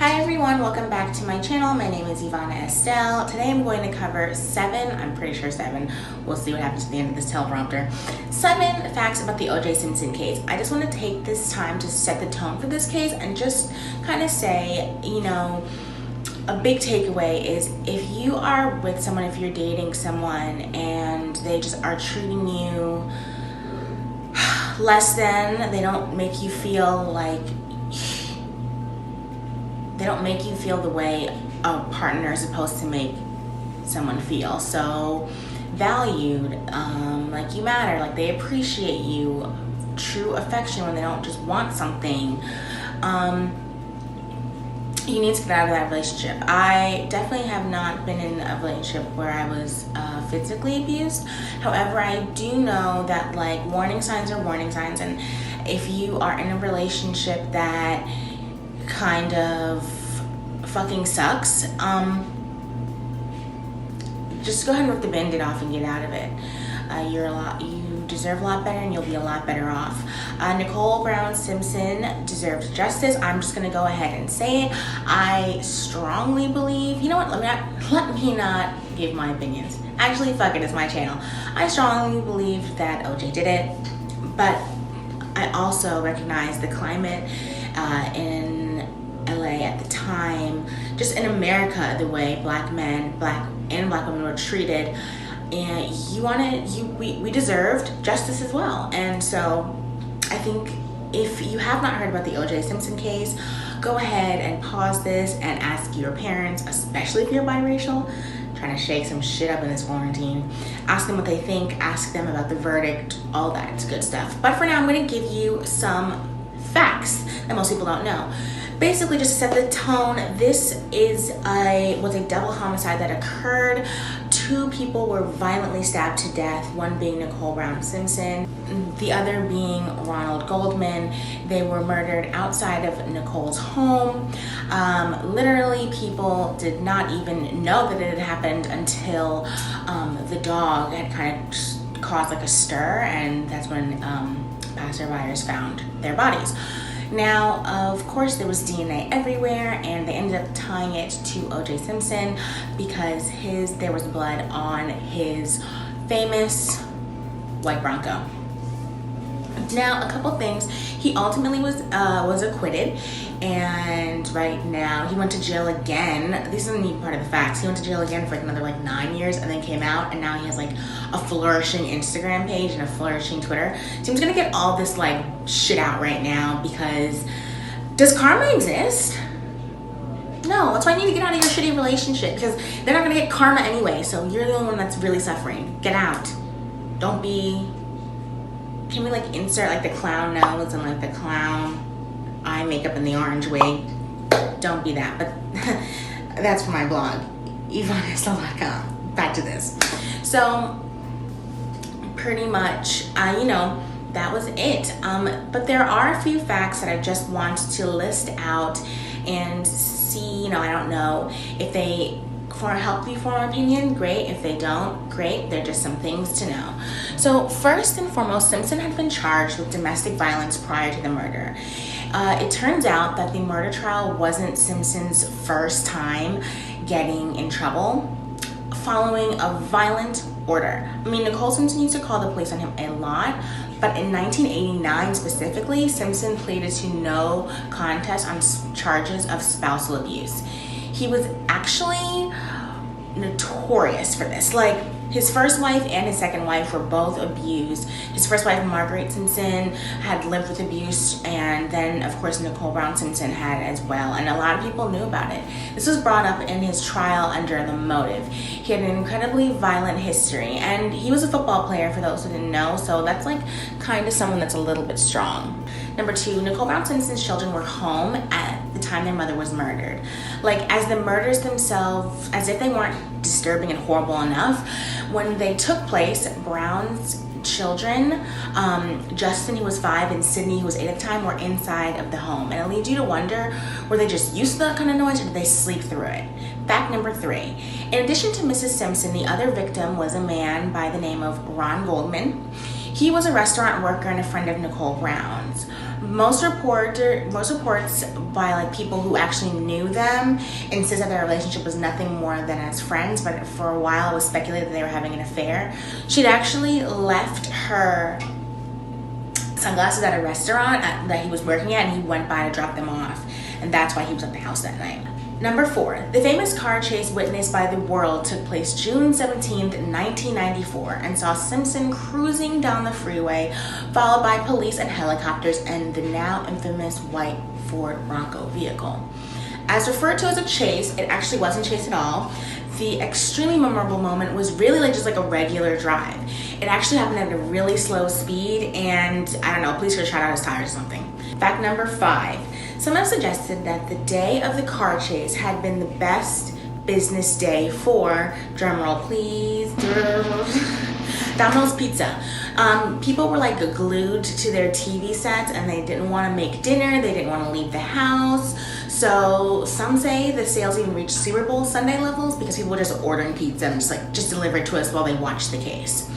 Hi everyone, welcome back to my channel. My name is Ivana Estelle. Today I'm going to cover I'm pretty sure seven, we'll see what happens at the end of this teleprompter, 7 facts about the O.J. Simpson case. I just want to take this time to set the tone for this case and just kind of say, a big takeaway is if you are with someone, if you're dating someone and they just are treating you less than, they don't make you feel the way a partner is supposed to make someone feel. So valued, like you matter, like they appreciate you, true affection when they don't just want something. You need to get out of that relationship. I definitely have not been in a relationship where I was physically abused. However, I do know that warning signs are warning signs, and if you are in a relationship that kind of fucking sucks, just go ahead and rip the band-aid off and get out of it. You deserve a lot better, and you'll be a lot better off. Nicole Brown Simpson deserves justice. I'm just gonna go ahead and say it. I strongly believe, you know what, let me not give my opinions. Actually, fuck it, it's my channel. I strongly believe that OJ did it, but I also recognize the climate in LA at the time, just in America, the way black men, black women were treated, and we deserved justice as well. And so I think if you have not heard about the O.J. Simpson case, go ahead and pause this and ask your parents, especially if you're biracial, trying to shake some shit up in this quarantine. Ask them what they think, ask them about the verdict, all that, it's good stuff. But for now, I'm gonna give you some facts that most people don't know. Basically, just to set the tone, this was a double homicide that occurred. 2 people were violently stabbed to death, one being Nicole Brown Simpson, the other being Ronald Goldman. They were murdered outside of Nicole's home. Literally, people did not even know that it had happened until the dog had kind of caused a stir, and that's when passerbyers found their bodies. Now, of course, there was DNA everywhere, and they ended up tying it to O.J. Simpson because there was blood on his famous white Bronco. Now, a couple things. He ultimately was acquitted, and right now he went to jail again. This is a neat part of the facts. He went to jail again for another 9 years, and then came out, and now he has a flourishing Instagram page and a flourishing Twitter. So he's gonna get all this shit out right now because does karma exist? No, that's why you need to get out of your shitty relationship, because they're not gonna get karma anyway. So you're the only one that's really suffering. Get out. Don't be. Can we insert the clown nose and the clown eye makeup and the orange wig? Don't be that. But that's for my blog, ivanestelle.com. Back to this. So pretty much, that was it. But there are a few facts that I just want to list out and see, I don't know if they help you form an opinion, great. If they don't, great. They're just some things to know. So first and foremost, Simpson had been charged with domestic violence prior to the murder. It turns out that the murder trial wasn't Simpson's first time getting in trouble following a violent order. Nicole Simpson used to call the police on him a lot, but in 1989 specifically, Simpson pleaded to no contest on charges of spousal abuse. He was actually notorious for this. His first wife and his second wife were both abused. His first wife, Margaret Simpson, had lived with abuse, and then, of course, Nicole Brown Simpson had as well, and a lot of people knew about it. This was brought up in his trial under the motive. He had an incredibly violent history, and he was a football player, for those who didn't know, so that's kind of someone that's a little bit strong. Number 2, Nicole Brown Simpson's children were home at the time their mother was murdered. As the murders themselves, as if they weren't disturbing and horrible enough, when they took place, Brown's children, Justin, who was 5, and Sydney, who was 8 at the time, were inside of the home. And it leads you to wonder, were they just used to that kind of noise, or did they sleep through it? Fact number 3, in addition to Mrs. Simpson, the other victim was a man by the name of Ron Goldman. He was a restaurant worker and a friend of Nicole Brown's. Most reports by like people who actually knew them insist that their relationship was nothing more than as friends, but for a while it was speculated that they were having an affair. She'd actually left her sunglasses at a restaurant that he was working at, and he went by to drop them off, and that's why he was at the house that night. Number 4, the famous car chase witnessed by the world took place June 17th, 1994, and saw Simpson cruising down the freeway, followed by police and helicopters and the now infamous white Ford Bronco vehicle. As referred to as a chase, it actually wasn't a chase at all. The extremely memorable moment was really like just like a regular drive. It actually happened at a really slow speed, and I don't know, police could have shot out his tires or something. Fact number 5. Some have suggested that the day of the car chase had been the best business day for, drumroll please, Domino's Pizza. People were like glued to their TV sets and they didn't want to make dinner, they didn't want to leave the house. So some say the sales even reached Super Bowl Sunday levels because people were just ordering pizza and just deliver it to us while they watched the case.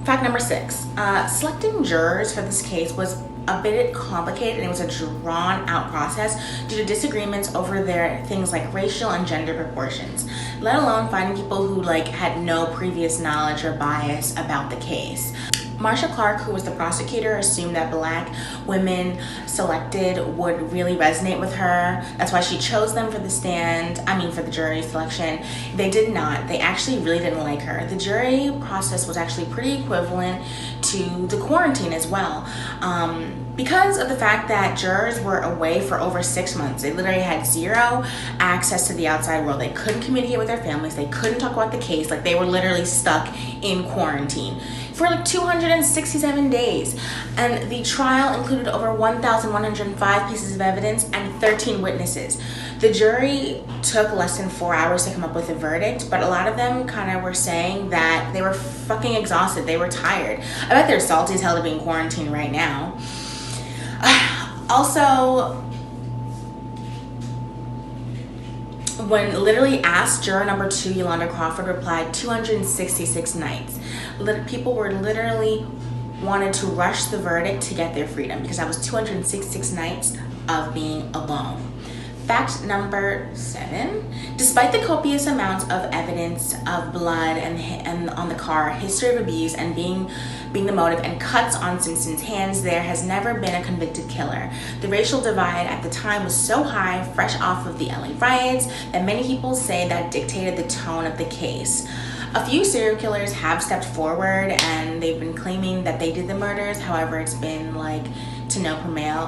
Fact number 6, selecting jurors for this case was a bit complicated, and it was a drawn out process due to disagreements over their things like racial and gender proportions, let alone finding people who had no previous knowledge or bias about the case. Marsha Clark, who was the prosecutor, assumed that Black women selected would really resonate with her. That's why she chose them for the jury selection. They did not. They actually really didn't like her. The jury process was actually pretty equivalent to the quarantine as well. Because of the fact that jurors were away for over 6 months, they literally had zero access to the outside world. They couldn't communicate with their families. They couldn't talk about the case. They were literally stuck in quarantine for 267 days. And the trial included over 1,105 pieces of evidence and 13 witnesses. The jury took less than 4 hours to come up with a verdict, but a lot of them kind of were saying that they were fucking exhausted. They were tired. I bet they're salty as hell to be in quarantine right now. Also, when literally asked, juror number 2, Yolanda Crawford, replied 266 nights. People were literally wanted to rush the verdict to get their freedom because that was 266 nights of being alone. Fact number 7, despite the copious amounts of evidence of blood and on the car, history of abuse, and being the motive, and cuts on Simpson's hands, there has never been a convicted killer. The racial divide at the time was so high, fresh off of the LA riots, that many people say that dictated the tone of the case. A few serial killers have stepped forward and they've been claiming that they did the murders. However, it's been to no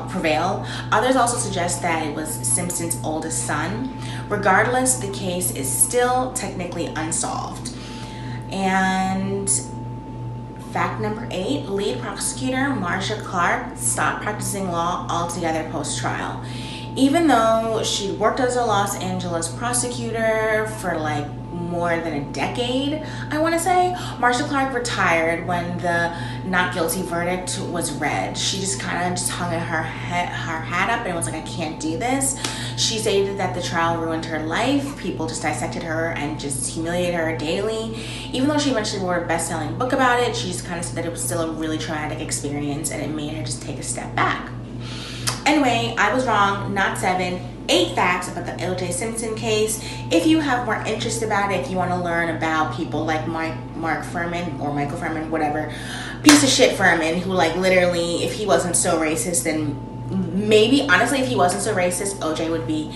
prevail. Others also suggest that it was Simpson's oldest son. Regardless, the case is still technically unsolved. And fact number 8, lead prosecutor Marsha Clark stopped practicing law altogether post-trial. Even though she worked as a Los Angeles prosecutor for more than a decade, I want to say, Marsha Clark retired when the not guilty verdict was read. She just kind of hung her hat up and was like, I can't do this. She stated that the trial ruined her life. People just dissected her and just humiliated her daily. Even though she eventually wrote a best-selling book about it, she just kind of said that it was still a really traumatic experience and it made her just take a step back. Anyway, I was wrong, not 7. 8 facts about the O.J. Simpson case. If you have more interest about it, if you want to learn about people like Mark Furman or Michael Furman, whatever, piece of shit Furman, who literally, if he wasn't so racist, then maybe, honestly, if he wasn't so racist, O.J. would be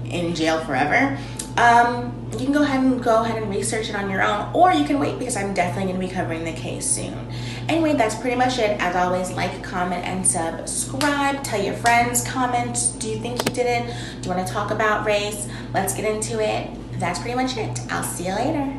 in jail forever. You can go ahead and research it on your own, or you can wait because I'm definitely going to be covering the case soon. Anyway, that's pretty much it. As always, like, comment, and subscribe. Tell your friends, comment. Do you think he did it? Do you want to talk about race? Let's get into it. That's pretty much it. I'll see you later.